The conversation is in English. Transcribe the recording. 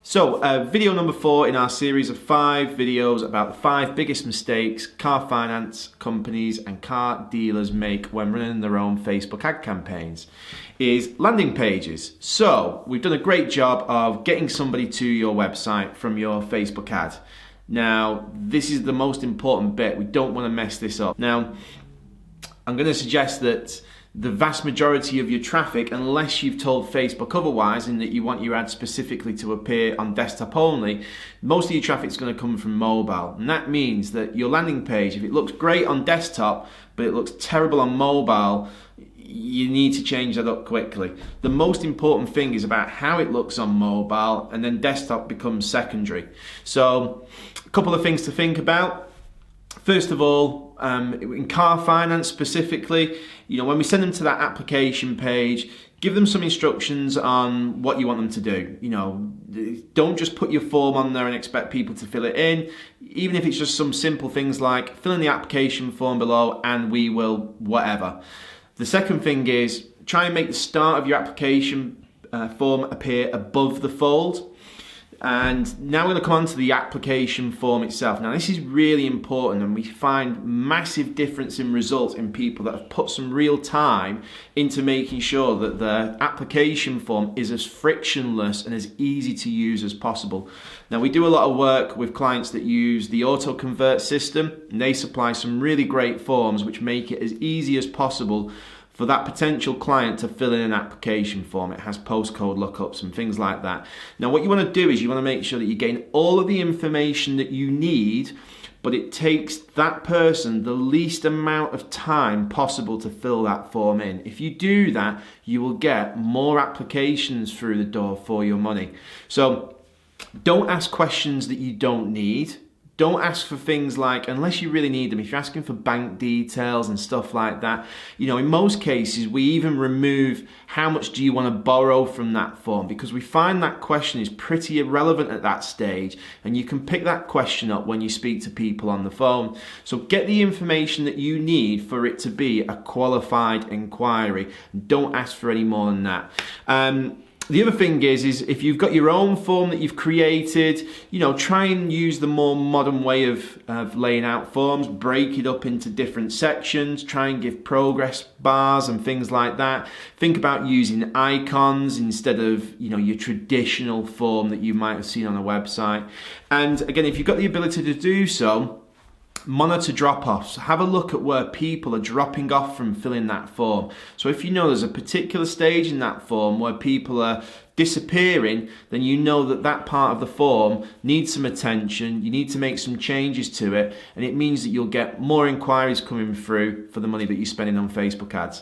So, video number 4 in our series of 5 videos about the 5 biggest mistakes car finance companies and car dealers make when running their own Facebook ad campaigns is landing pages. So, we've done a great job of getting somebody to your website from your Facebook ad. Now, this is the most important bit. We don't want to mess this up. Now, I'm going to suggest that the vast majority of your traffic, unless you've told Facebook otherwise and that you want your ad specifically to appear on desktop only, most of your traffic is going to come from mobile. And that means that your landing page, if it looks great on desktop, but it looks terrible on mobile, you need to change that up quickly. The most important thing is about how it looks on mobile, and then desktop becomes secondary. So, a couple of things to think about. First of all, in car finance specifically, when we send them to that application page, give them some instructions on what you want them to do. Don't just put your form on there and expect people to fill it in. Even if it's just some simple things like fill in the application form below and we will whatever. The second thing is try and make the start of your application form appear above the fold. And now we're going to come on to the application form itself. Now this is really important, and we find massive difference in results in people that have put some real time into making sure that the application form is as frictionless and as easy to use as possible. Now we do a lot of work with clients that use the AutoConvert system, and they supply some really great forms which make it as easy as possible for that potential client to fill in an application form. It has postcode lookups and things like that. Now what you want to do is you want to make sure that you gain all of the information that you need, but it takes that person the least amount of time possible to fill that form in. If you do that, you will get more applications through the door for your money. So don't ask questions that you don't need. Don't ask for things like, unless you really need them, if you're asking for bank details and stuff like that, in most cases, we even remove how much do you want to borrow from that form, because we find that question is pretty irrelevant at that stage, and you can pick that question up when you speak to people on the phone. So get the information that you need for it to be a qualified inquiry. Don't ask for any more than that. The other thing is if you've got your own form that you've created, try and use the more modern way of laying out forms, break it up into different sections, try and give progress bars and things like that. Think about using icons instead of, your traditional form that you might have seen on a website. And again, if you've got the ability to do so, monitor drop-offs. Have a look at where people are dropping off from filling that form. So if you know there's a particular stage in that form where people are disappearing, then you know that part of the form needs some attention. You need to make some changes to it, and it means that you'll get more inquiries coming through for the money that you're spending on Facebook ads.